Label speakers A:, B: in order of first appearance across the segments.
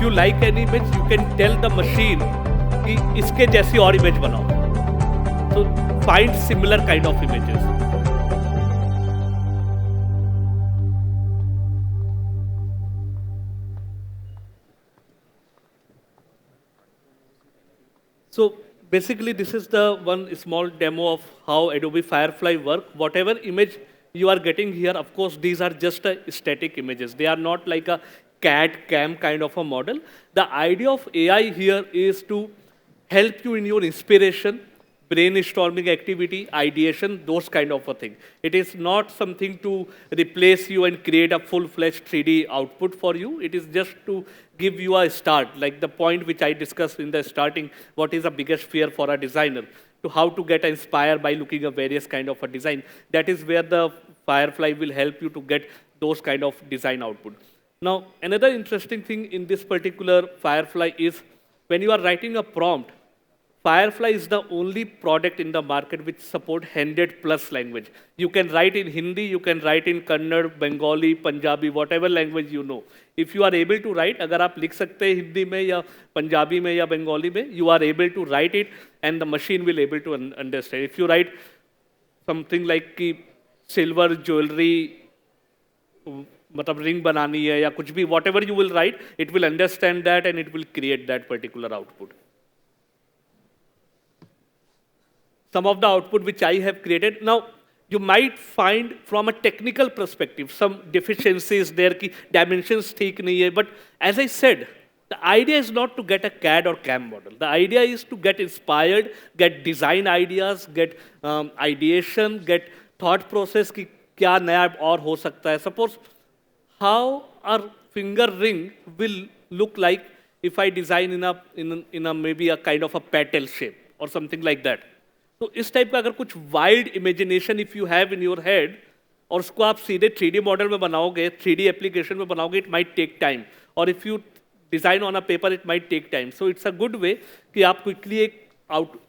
A: you like an image, you can tell the machine कि इसके जैसी और image बनाओ. So find similar kind of images. So basically, this is the one small demo of how Adobe Firefly work. Whatever image you are getting here, of course, these are just static images. They are not like a CAD CAM kind of a model. The idea of AI here is to help you in your inspiration, brainstorming activity, ideation, those kind of a thing. It is not something to replace you and create a full-fledged 3D output for you. It is just to give you a start, like the point which I discussed in the starting, what is the biggest fear for a designer, to how to get inspired by looking at various kind of a design. That is where the Firefly will help you to get those kind of design output. Now, another interesting thing in this particular Firefly is when you are writing a prompt, Firefly is the only product in the market which support 100+ language. You can write in Hindi, you can write in Kannada, Bengali, Punjabi, whatever language you know. If you are able to write, अगर आप लिख सकते हैं हिंदी में या पंजाबी में या बंगाली में, you are able to write it and the machine will able to understand. If you write something like कि silver jewelry, मतलब रिंग बनानी है या कुछ भी, whatever you will write, it will understand that and it will create that particular output. Some of the output which I have created. Now, you might find from a technical perspective some deficiencies there, ki dimensions ठीक नहीं है. But as I said, the idea is not to get a CAD or CAM model. The idea is to get inspired, get design ideas, get ideation, get thought process कि क्या नया और हो सकता है. Suppose how our finger ring will look like if I design in a maybe a kind of a petal shape or something like that. तो इस type का अगर कुछ wild imagination if you have in your head और उसको आप सीधे 3D model में बनाओगे, 3D एप्लीकेशन में बनाओगे, इट माइट टेक टाइम. और if you design on a paper it might take time. So it's a good way कि आप क्विकली एक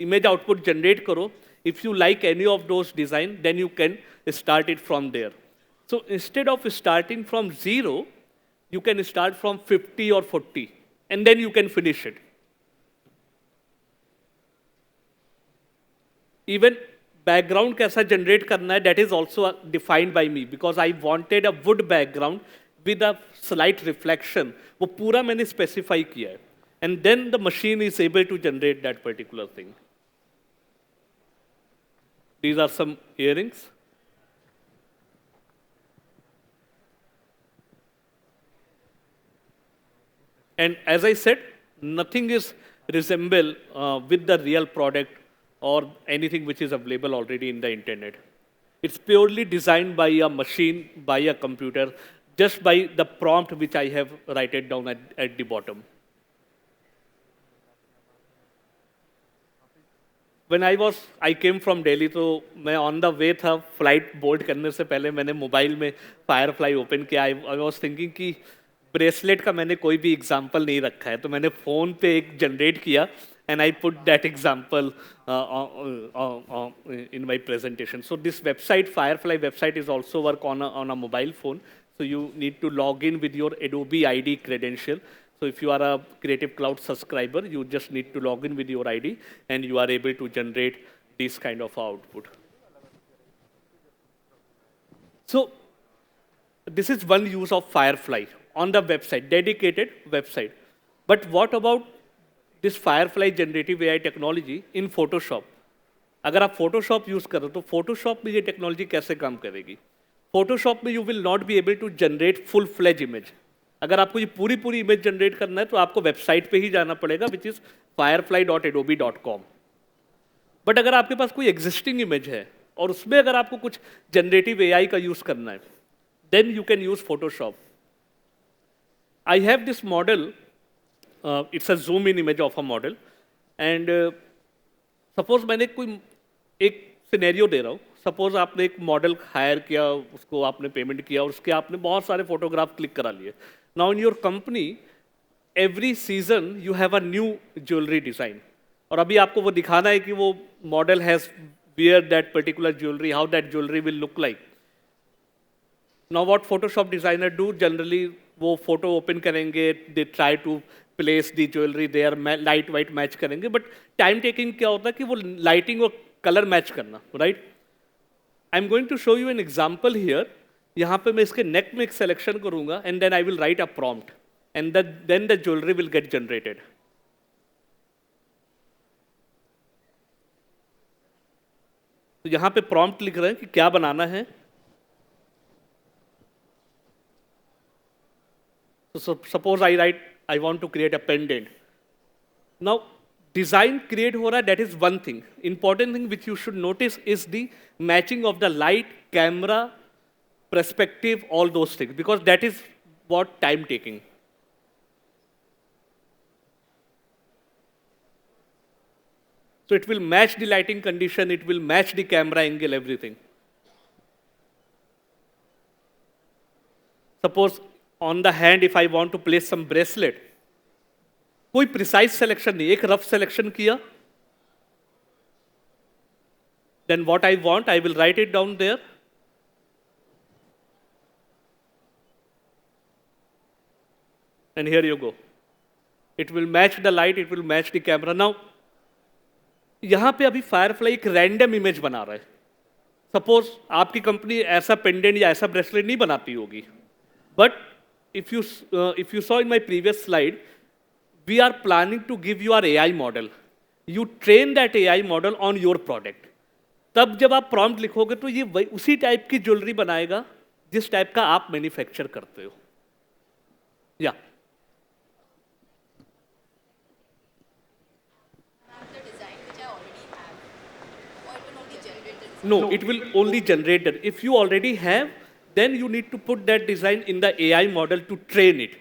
A: इमेज आउटपुट जनरेट करो. If you like any of those design then you can start it from there. So instead of starting from 0 you can start from 50 or 40 and then you can finish it. Even background कैसा generate करना है, that is also defined by me because I wanted a wood background with a slight reflection. वो पूरा मैंने specify किया है. And then the machine is able to generate that particular thing. These are some earrings. And as I said, nothing is resemble with the real product or anything which is available already in the internet. It's purely designed by a machine, by a computer, just by the prompt which I have written down at the bottom. When I came from Delhi, तो मैं on the way था flight board करने से पहले मैंने mobile में Firefly open किया. I was thinking कि ब्रेसलेट का मैंने कोई भी एग्जाम्पल नहीं रखा है, तो मैंने फ़ोन पे एक जनरेट किया and I put that example in my presentation. So this website, Firefly website, is also work on a mobile phone. So you need to log in with your Adobe ID credential. So if you are a Creative Cloud subscriber, you just need to log in with your ID and you are able to generate this kind of output. So this is one use of Firefly on the website, dedicated website. But what about this Firefly generative AI technology in Photoshop? अगर आप Photoshop use कर रहे हो तो Photoshop में ये technology कैसे काम करेगी? Photoshop में you will not be able to generate full-fledged image. अगर आपको ये पूरी image generate करना है तो आपको website पे ही जाना पड़ेगा, which is firefly.adobe.com. But अगर आपके पास कोई existing image है और उसमें अगर आपको कुछ generative AI का use करना है, then you can use Photoshop. I have this model. It's a zoom in image of a model, and suppose मैंने कोई एक सिनेरियो दे रहा हूँ. सपोज आपने एक मॉडल हायर किया, उसको आपने पेमेंट किया और उसके आपने बहुत सारे फोटोग्राफ क्लिक करा लिए. Now in your company every season you have a new jewellery design, और अभी आपको वो दिखाना है कि वो model has wear that particular jewellery, how that jewellery will look like. Now what Photoshop designer do generally, वो फोटो ओपन करेंगे, they try to place the jewellery there, light white match करेंगे, बट टाइम टेकिंग क्या होता है कि वो lighting और colour match करना, right? I am going to show you an example here. यहाँ पे मैं इसके नेक में एक सिलेक्शन करूंगा and then I will write a prompt and then the jewellery will get generated. तो यहाँ पे प्रॉम्प्ट लिख रहे हैं कि क्या बनाना है। So suppose I write, I want to create a pendant. Now, design create हो रहा है, that is one thing. Important thing which you should notice is the matching of the light, camera, perspective, all those things, because that is what time taking. So it will match the lighting condition, it will match the camera angle, everything. Suppose on the hand, if I want to place some bracelet, कोई precise selection नहीं, एक rough selection किया, then what I want, I will write it down there. And here you go. It will match the light, it will match the camera. Now, यहाँ पे अभी Firefly एक random image बना रहा है. Suppose आपकी company ऐसा पेंडेंट या ऐसा ब्रेसलेट नहीं बनाती होगी, but if you saw in my previous slide, we are planning to give you our AI model. You train that AI model on your product. तब जब आप प्रॉम्प्ट लिखोगे तो ये उसी टाइप की ज्वेलरी बनाएगा जिस टाइप का आप मैन्युफैक्चर करते हो। या no, it will only generate that. If you already have, then you need to put that design in the AI model to train it.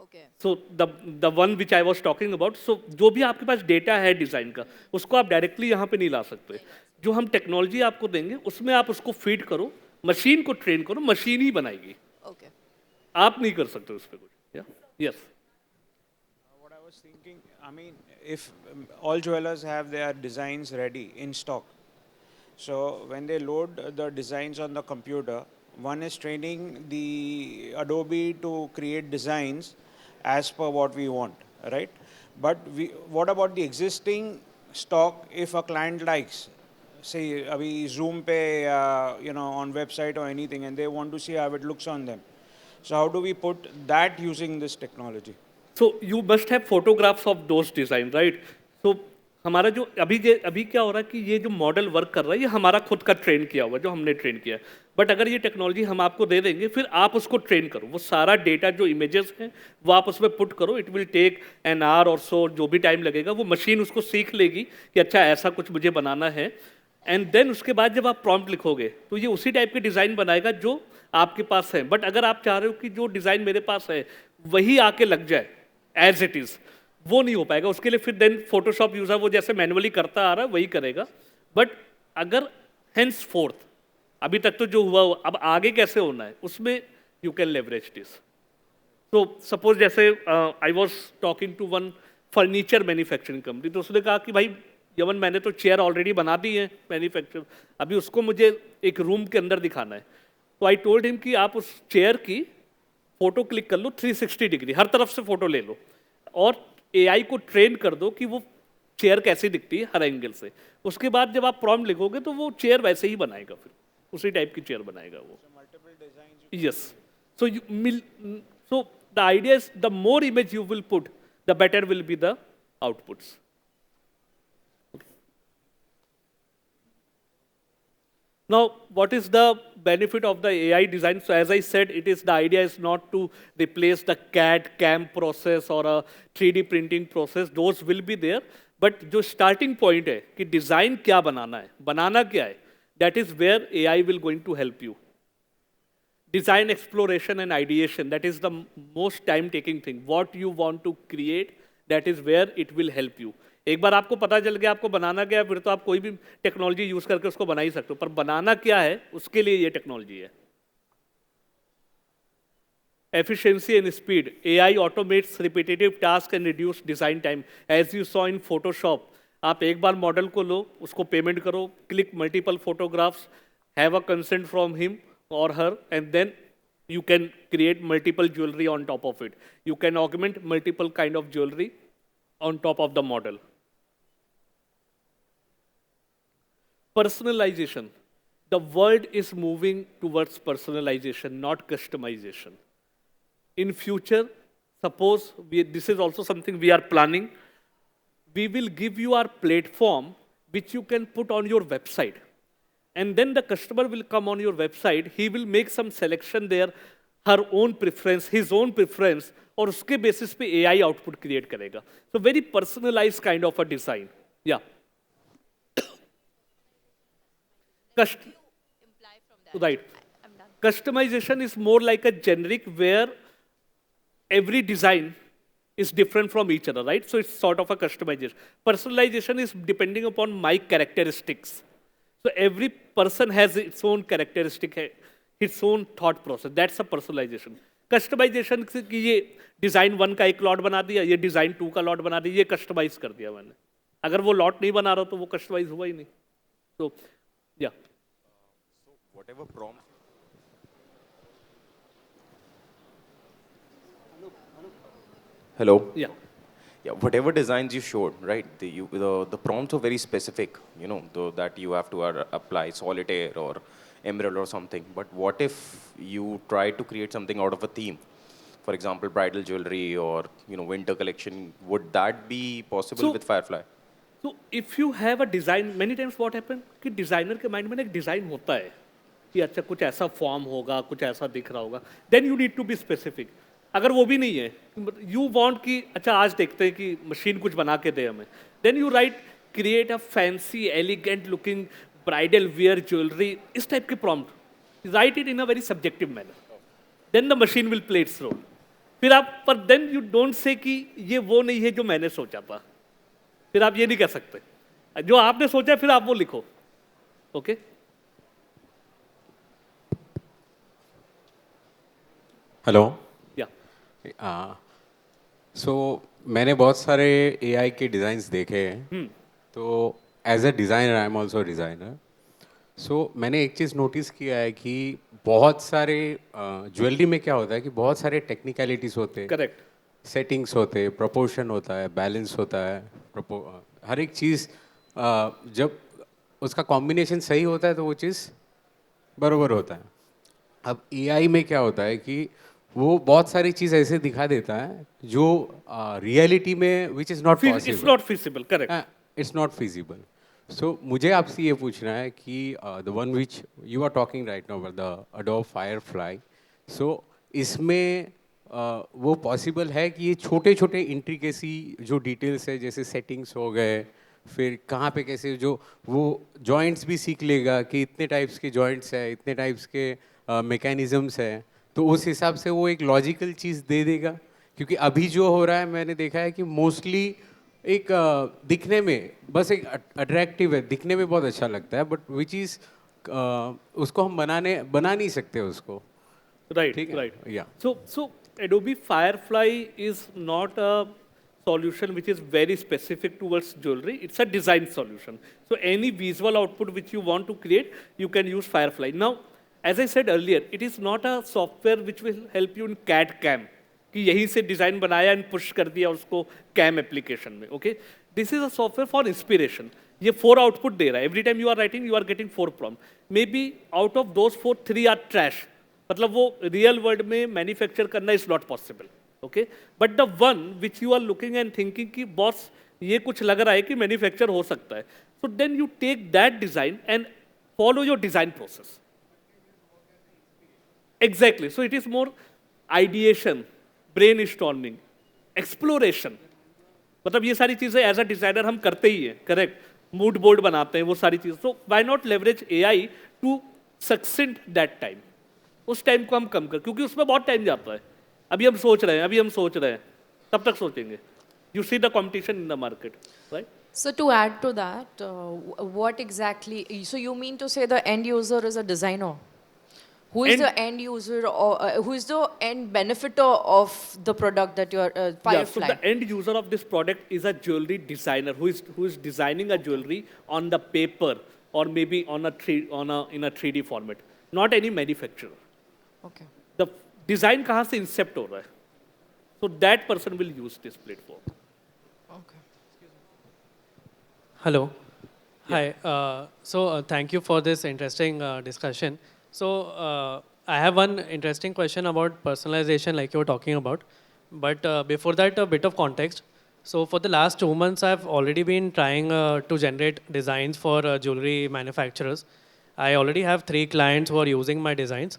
B: Okay.
A: So the one which I was talking about, so जो भी आपके पास data है design का, उसको आप directly यहाँ पे नहीं ला सकते। जो हम टेक्नोलॉजी आपको देंगे उसमें आप उसको फीड करो, मशीन को ट्रेन करो, मशीन ही बनाएगी।
B: Okay.
A: आप नहीं कर सकते उस पर कुछ। Yes.
C: What I was thinking, I mean, if all jewelers have their designs ready in stock, so when they load the designs on the computer, one is training the Adobe to create designs as per what we want, right? But what about the existing stock if a client likes, say, abhi Zoom pe, on website or anything, and they want to see how it looks on them. So how do we put that using this technology?
A: So you must have photographs of those design, right? So हमारा जो अभी क्या हो रहा है कि ये जो मॉडल वर्क कर रहा है ये हमारा खुद का ट्रेन किया हुआ जो हमने ट्रेन किया है, बट अगर ये टेक्नोलॉजी हम आपको दे देंगे फिर आप उसको ट्रेन करो, वो सारा डेटा जो इमेजेस हैं वो आप उसमें पुट करो, it will take an hour or so, जो भी टाइम लगेगा वो मशीन उसको सीख लेगी कि अच्छा ऐसा कुछ मुझे बनाना है, एंड देन उसके बाद जब आप प्रॉम्प्ट लिखोगे तो ये उसी टाइप के डिज़ाइन बनाएगा जो आपके पास है। बट अगर आप चाह रहे हो कि जो डिज़ाइन मेरे पास है वही आके लग जाए एज इट इज़, वो नहीं हो पाएगा। उसके लिए फिर देन फोटोशॉप यूज़र वो जैसे मैनुअली करता आ रहा है वही करेगा। बट अगर हेंस फोर्थ, अभी तक तो जो हुआ अब आगे कैसे होना है उसमें यू कैन लेवरेज दिस। तो सपोज जैसे I was talking to one furniture manufacturing company, तो उसने कहा कि भाई यमन मैंने तो चेयर ऑलरेडी बना दी है मैन्युफैक्चर, अभी उसको मुझे एक रूम के अंदर दिखाना है। तो आई टोल्ड हिम कि आप उस चेयर की फोटो क्लिक कर लो 360 डिग्री, हर तरफ से फोटो ले लो और एआई को ट्रेन कर दो कि वो चेयर कैसी दिखती है हर एंगल से। उसके बाद जब आप प्रॉम्प्ट लिखोगे तो वो चेयर वैसे ही बनाएगा, फिर उसी टाइप की चेयर बनाएगा वो। Yes, so the idea is the more image you will put the better will be the outputs. Now, what is the benefit of the AI design? So as I said, the idea is not to replace the CAD, CAM process or a 3D printing process. Those will be there. But जो starting point है कि design क्या बनाना क्या है, that is where AI will going to help you. Design exploration and ideation, that is the most time taking thing. What you want to create, that is where it will help you. एक बार आपको पता चल गया आपको बनाना क्या है, फिर तो आप कोई भी टेक्नोलॉजी यूज करके उसको बना ही सकते हो, पर बनाना क्या है उसके लिए ये टेक्नोलॉजी है। Efficiency and speed, AI automates repetitive task and reduce design time. As you saw in Photoshop, आप एक बार मॉडल को लो, उसको पेमेंट करो, click multiple photographs, have a consent from him और her, and then You can create multiple jewelry on top of it. You can augment multiple kind of jewelry on top of the model. Personalization. The world is moving towards personalization, not customization. In future, suppose this is also something we are planning, we will give you our platform which you can put on your website. And then the customer will come on your website, he will make some selection there, her own preference, his own preference, और उसके basis पे AI output create करेगा. So very personalized kind of a design. Yeah.
B: Imply from that.
A: Right.
B: I'm done.
A: Customization is more like a generic where every design is different from each other, right? So it's sort of a customization. Personalization is depending upon my characteristics. So every person has its own characteristic, its own thought process. That's a personalization. Customization कि ये design 1 का एक lot बना दिया, ये design 2 का lot बना दिया, ये कस्टमाइज कर दिया मैंने. अगर वो लॉट नहीं बना रहा तो वो कस्टमाइज हुआ ही नहीं. So, yeah.
D: So whatever prompt. Hello.
A: Yeah.
D: Yeah, whatever designs you showed, right? The prompts are very specific, you know, that you have to apply solitaire or emerald or something. But what if you try to create something out of a theme? For example, bridal jewelry or, you know, winter collection. Would that be possible with Firefly?
A: So if you have a design, many times what happen कि designer के mind में ना एक design होता है कि अच्छा कुछ ऐसा form होगा, कुछ ऐसा दिख रहा होगा. Then you need to be specific. अगर वो भी नहीं है, you want कि अच्छा आज देखते हैं कि machine कुछ बना के दे हमें. Then you create a fancy, elegant looking bridal wear jewelry. इस type के prompt. Write it in a very subjective manner. Then the machine will play its role. फिर आप पर then you don't say कि ये वो नहीं है जो मैंने सोचा था. फिर आप ये नहीं कह सकते जो आपने सोचा फिर आप वो लिखो. ओके.
E: हेलो.
A: या.
E: सो मैंने बहुत सारे एआई के डिज़ाइंस देखे हैं. तो as a designer I am also designer. So मैंने एक चीज़ नोटिस किया है कि बहुत सारे ज्वेलरी में क्या होता है कि बहुत सारे टेक्निकलिटीज़ होते हैं.
A: करेक्ट.
E: सेटिंग्स होते हैं, प्रोपोर्शन होता है, बैलेंस होता है, हर एक चीज़ जब उसका कॉम्बिनेशन सही होता है तो वो चीज़ बराबर होता है. अब एआई में क्या होता है कि वो बहुत सारी चीज़ ऐसे दिखा देता है जो रियलिटी में which is not possible.
A: It's not feasible. Correct.
E: It's not feasible. So मुझे आपसे ये पूछना है कि the one which you are talking right now the Adobe Firefly. So इसमें वो पॉसिबल है कि ये छोटे छोटे इंट्रिकेसी जो डिटेल्स है जैसे सेटिंग्स हो गए, फिर कहाँ पे कैसे जो वो जॉइंट्स भी सीख लेगा कि इतने टाइप्स के जॉइंट्स है, इतने टाइप्स के मैकेनिज़म्स है, तो उस हिसाब से वो एक लॉजिकल चीज़ दे देगा. क्योंकि अभी जो हो रहा है मैंने देखा है कि मोस्टली एक दिखने में बस एक अट्रैक्टिव है, दिखने में बहुत अच्छा लगता है, बट विच इज़ उसको हम बना नहीं सकते उसको.
A: राइट.
E: ठीक है.
A: राइट.
E: या.
A: So Adobe Firefly is not a solution which is very specific towards jewelry. It's a design solution. So any visual output which you want to create, you can use Firefly. Now, as I said earlier, it is not a software which will help you in CAD CAM. कि यहीं से design बनाया and push कर दिया उसको CAM application में. Okay. This is a software for inspiration. ये 4 output दे रहा है. Every time you are writing you are getting 4 prompt. Maybe out of those 4 3 are trash. मतलब वो रियल वर्ल्ड में मैन्युफैक्चर करना is not possible. Okay. But the one which you are looking and thinking कि boss ये कुछ लग रहा है कि मैन्युफैक्चर हो सकता है. So then you take that design and follow your design process. Exactly. So it is more ideation, brain storming, exploration. मतलब ये सारी चीजें एज अ डिजाइनर हम करते ही हैं. करेक्ट. मूड बोर्ड बनाते हैं, वो सारी चीज. So why not leverage AI to succinct that time. उस टाइम को हम कम कर, क्योंकि उसमें बहुत टाइम जाता है. अभी हम सोच रहे हैं, तब तक सोचेंगे. You see the competition in the market, right?
B: So to add to that, what exactly? So you mean to say the end user is a designer? Who is the end user, or who is the end benefiter of the product that you are Firefly?
A: Yeah, so the end user of this product is a jewelry designer who is designing a jewelry on the paper or maybe in a 3D format, not any manufacturer.
B: Okay.
A: the design कहाँ से incept हो रहा है. So that person will use this platform.
B: Okay.
F: Hello. Hi. Thank you for this interesting discussion. I have one interesting question about personalization, like you were talking about. But before that, a bit of context. So, for the last 2 months, I've already been trying to generate designs for jewelry manufacturers. I already have 3 clients who are using my designs.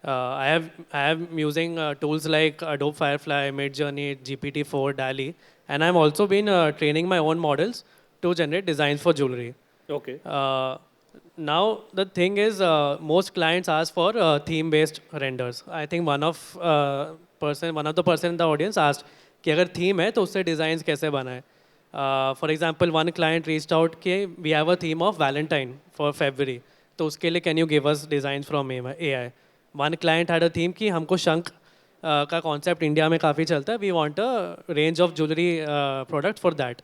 F: I am using tools like Adobe Firefly, Midjourney, GPT-4, DALI, and I'm also been training my own models to generate designs for jewelry.
A: Okay.
F: Now the thing is, most clients ask for theme-based renders. I think one of the person in the audience asked कि अगर theme है तो उससे designs कैसे बनाए? For example, one client reached out कि we have a theme of Valentine for February. तो उसके लिए can you give us designs from AI? One client had a theme कि हमको शंख का concept इंडिया में काफ़ी चलता है. We want a range of jewelry products for that.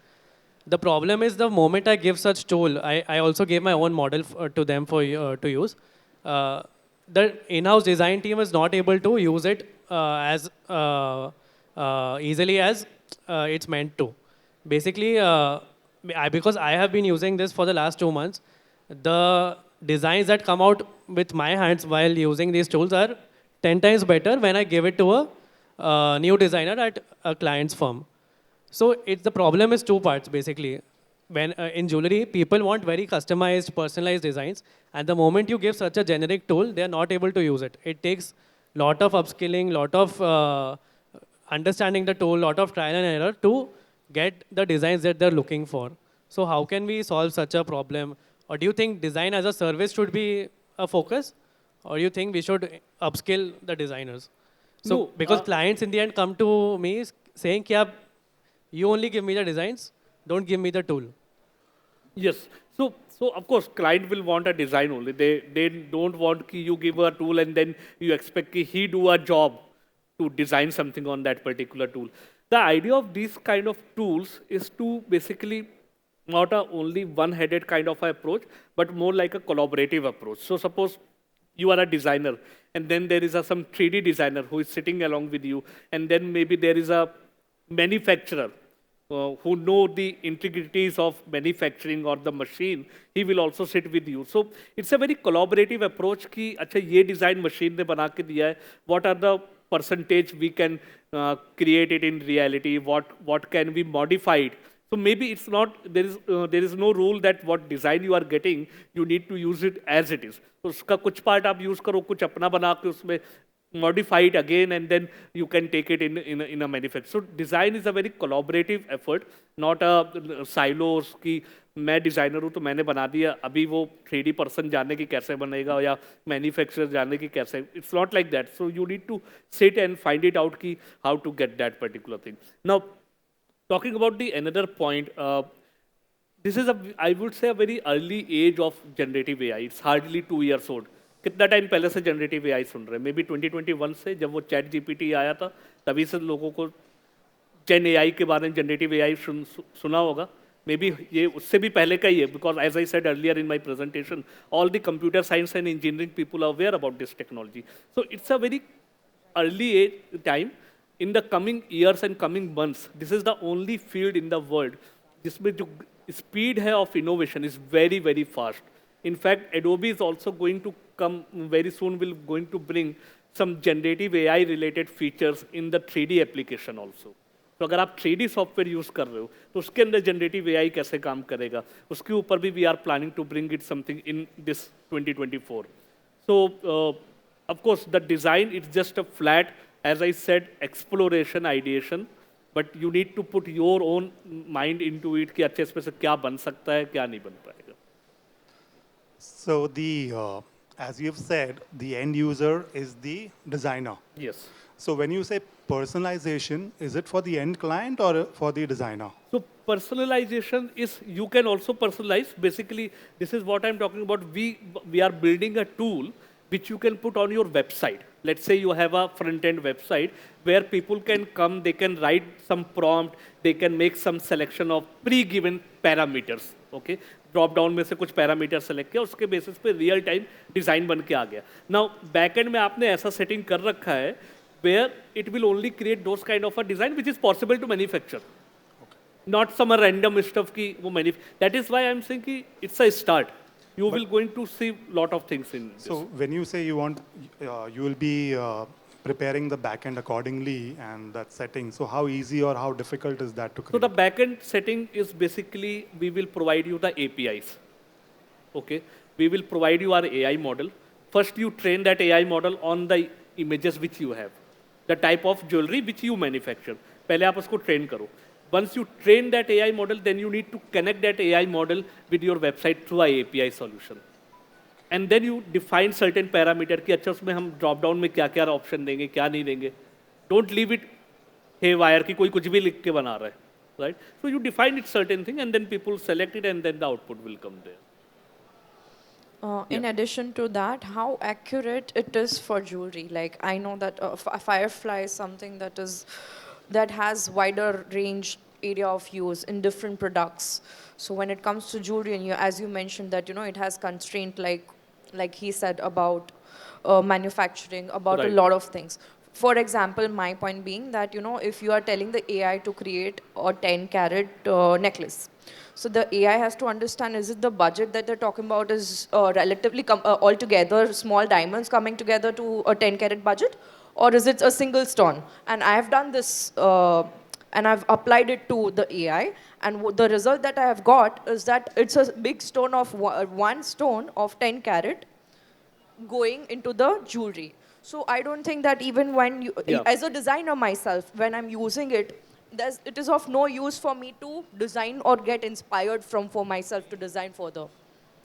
F: The problem is the moment I give such tool, I also gave my own model to them to use. The in-house design team is not able to use it as easily as it's meant to. Basically, because I have been using this for the last 2 months, the designs that come out with my hands while using these tools are 10 times better when I give it to a new designer at a client's firm. So the problem is two parts basically. When in jewelry, people want very customized, personalized designs, and the moment you give such a generic tool, they are not able to use it. It takes lot of upskilling, lot of understanding the tool, lot of trial and error to get the designs that they're looking for. So how can we solve such a problem? Or do you think design as a service should be a focus, or do you think we should upskill the designers? So
A: No,
F: because clients in the end come to me saying, "Kya you only give me the designs, don't give me the tool."
A: Yes. So of course, client will want a design only. They don't want कि you give a tool and then you expect कि he do a job to design something on that particular tool. The idea of these kind of tools is to basically not a only one-headed kind of a approach, but more like a collaborative approach. So suppose you are a designer, and then there is some 3D designer who is sitting along with you, and then maybe there is a manufacturer who know the intricacies of manufacturing or the machine, he will also sit with you. So it's a very collaborative approach कि अच्छा ये design machine ने बना के दिया है, what are the percentage we can create it in reality, what can we modify it. So maybe it's not, there is no rule that what design you are getting, you need to use it as it is. तो उसका कुछ part आप use करो, कुछ अपना बना के उसमें modify it again, and then you can take it in a manufacture. So design is a very collaborative effort, not a silos कि मैं डिज़ाइनर हूँ तो मैंने बना दिया, अभी वो 3D पर्सन जानने की कैसे बनेगा या मैन्युफैक्चरर जानने की कैसे. It's not like that. So you need to sit and find it out कि how to get that particular thing. Now, talking about the another point, this is I would say a very early age of generative AI. It's hardly 2 years old. कितना time पहले से generative AI सुन रहे हैं? May be 2021 से, जब वो chat GPT आया था तभी से लोगों को जेन एआई के बारे में, जनरेटिव एआई सुना होगा. मे बी ये उससे भी पहले का ही है, because as I said earlier in my presentation, all the computer science and engineering people are aware about this technology. So it's a very early age time. In the coming years and coming months, this is the only field in the world जिसमें जो speed है of innovation is very very fast. In fact, Adobe is also going to come very soon, will going to bring some generative AI related features in the 3D application also. तो अगर आप 3D software use कर रहे हो तो उसके अंदर generative AI कैसे काम करेगा, उसके ऊपर भी we are planning to bring it something in this 2024. So of course the design it's just a flat, as I said, exploration, ideation, but you need to put your own mind into it कि अच्छे इसमें से क्या बन सकता है, क्या नहीं बन पाएगा.
G: So as you've said, the end user is the designer.
A: Yes.
G: So when you say personalization, is it for the end client or for the designer?
A: So personalization is, you can also personalize. Basically, this is what I'm talking about. We are building a tool which you can put on your website. Let's say you have a front-end website where people can come, they can write some prompt, they can make some selection of pre-given parameters. Okay, drop down में से कुछ parameter select किया, उसके basis पे real time design बन के आ गया. Now back and में आपने ऐसा सेटिंग कर रखा है where it will only create those kind of a design which is possible to manufacture. Not some random stuff ki wo that is why I'm saying ki it's a start. You will going to see lot of things in this.
G: So when you say you want, you will be preparing the backend accordingly and that setting. So how easy or how difficult is that to create?
A: So the backend setting is basically we will provide you the APIs. Okay, we will provide you our AI model. First, you train that AI model on the images which you have, the type of jewelry which you manufacture. पहले आप उसको train करो. Once you train that AI model, then you need to connect that AI model with your website through a API solution. And then you define certain parameter कि अच्छा उसमें हम drop down में क्या क्या option देंगे, क्या नहीं देंगे. Don't leave it haywire कि कोई कुछ भी लिख के बना रहा है, right? So you define it certain thing and then people select it and then the output will come there.
B: In addition to that, how accurate it is for jewelry? Like I know that Firefly is something that has wider range area of use in different products. So when it comes to jewelry, and as you mentioned that it has constraint like he said about manufacturing, about a
A: Right.
B: lot of things. For example, my point being that if you are telling the AI to create a 10-carat necklace, so the AI has to understand, is it the budget that they're talking about is relatively altogether small diamonds coming together to a 10-carat budget, or is it a single stone? And I have done this and I've applied it to the AI, and the result that I have got is that it's a big stone of one stone of 10 carat going into the jewelry. So I don't think that even when as a designer myself, when I'm using it, it is of no use for me to design or get inspired for myself to design further.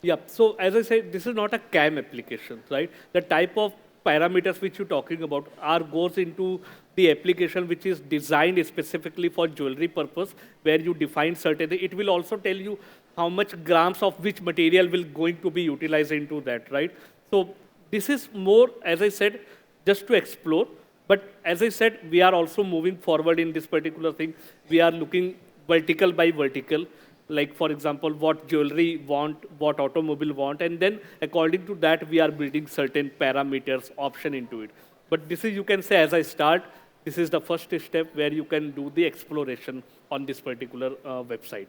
A: Yeah, so as I said, this is not a CAM application, right? The type of parameters which you're talking about goes into the application which is designed specifically for jewelry purpose, where you define certain, it will also tell you how much grams of which material will going to be utilized into that, right? So this is more, as I said, just to explore. But as I said, we are also moving forward in this particular thing. We are looking vertical by vertical, like for example, what jewelry want, what automobile want, and then according to that, we are building certain parameters option into it. But this is, you can say, as I start, this is the first step where you can do the exploration on this particular website.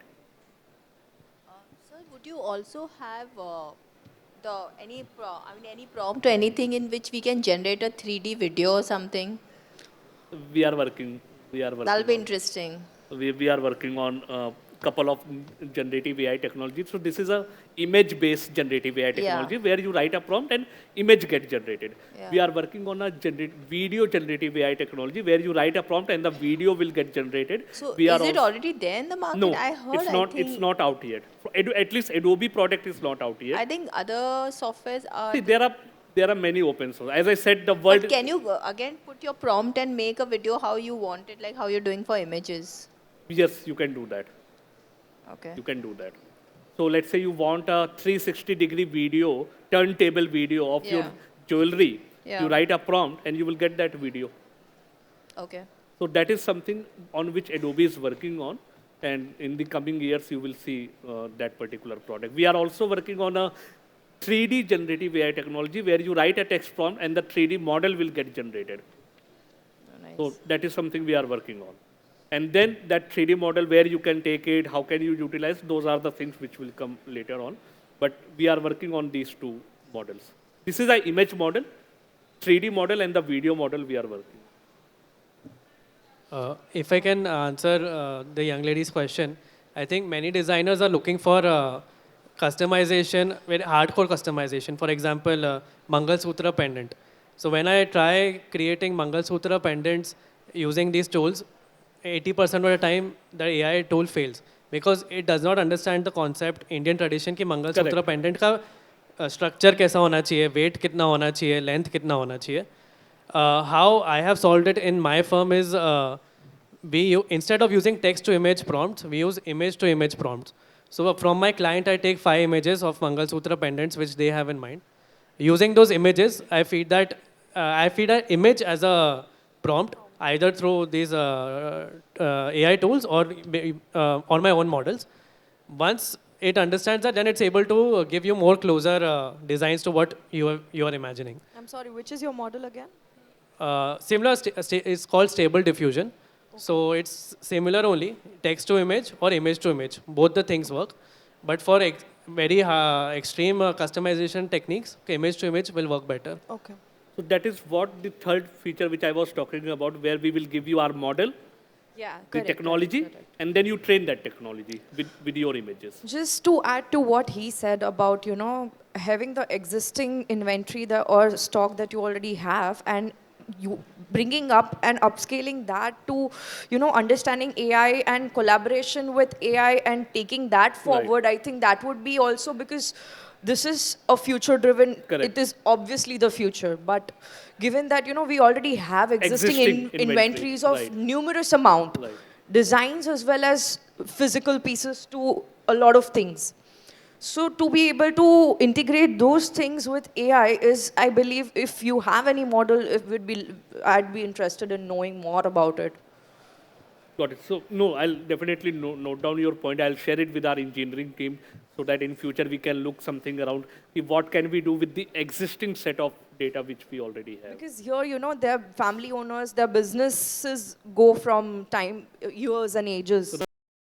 H: Sir, would you also have any prompt or anything in which we can generate a 3D video or something?
A: We are working.
H: That'll be interesting.
A: We are working on a couple of generative AI technologies. So this is a image-based generative AI technology where you write a prompt and image gets generated.
H: Yeah.
A: We are working on a video generative AI technology where you write a prompt and the video will get generated.
H: So
A: we
H: is it already there in the market?
A: No,
H: I heard,
A: it's not. It's not out yet. At least Adobe product is not out yet.
H: I think other softwares are.
A: See, there are many open source. As I said, the world.
H: But can you again put your prompt and make a video how you want it, like how you're doing for images?
A: Yes, you can do that.
H: Okay.
A: You can do that. So let's say you want a 360-degree video, turntable video of your jewelry.
H: Yeah.
A: You write a prompt and you will get that video.
H: Okay.
A: So that is something on which Adobe is working on. And in the coming years, you will see that particular product. We are also working on a 3D generative AI technology where you write a text prompt and the 3D model will get generated.
H: Oh, nice.
A: So that is something we are working on. And then that 3D model, where you can take it, how can you utilize, those are the things which will come later on. But we are working on these two models. This is an image model, 3D model, and the video model we are working.
F: If I can answer the young lady's question, I think many designers are looking for customization, very hardcore customization. For example, Mangal Sutra pendant. So when I try creating Mangal Sutra pendants using these tools, 80% of the time the AI tool fails because it does not understand the concept Indian tradition ki Mangal Sutra pendant ka structure कैसा होना चाहिए, weight कितना होना चाहिए, length कितना होना चाहिए. How I have solved it in my firm is instead of using text to image prompts, we use image to image prompts. So from my client, I take 5 images of Mangal Sutra pendants which they have in mind. Using those images, I feed an image as a prompt, either through these AI tools or my own models. Once it understands that, then it's able to give you more closer designs to what you are imagining.
B: I'm sorry, which is your model again?
F: Similar, it's called stable diffusion. So it's similar only, text to image or image to image. Both the things work. But for very extreme customization techniques, image to image will work better.
B: Okay.
A: So that is what the third feature which I was talking about, where we will give you our model,
B: Yeah,
A: the technology, and then you train that technology with your images.
B: Just to add to what he said about, having the existing inventory or stock that you already have, and you bringing up and upscaling that to, understanding AI and collaboration with AI and taking that forward, I think that would be also, because this is a future driven,
A: Correct.
B: it is obviously the future, but given that, we already have existing inventories of
A: right.
B: numerous amount,
A: Right.
B: designs as well as physical pieces to a lot of things. So to be able to integrate those things with AI is, I believe, if you have any model, I'd be interested in knowing more about it.
A: Got it. So, no, I'll definitely note down your point. I'll share it with our engineering team so that in future we can look something around. What can we do with the existing set of data which we already have?
B: Because here, their family owners, their businesses go from years and ages.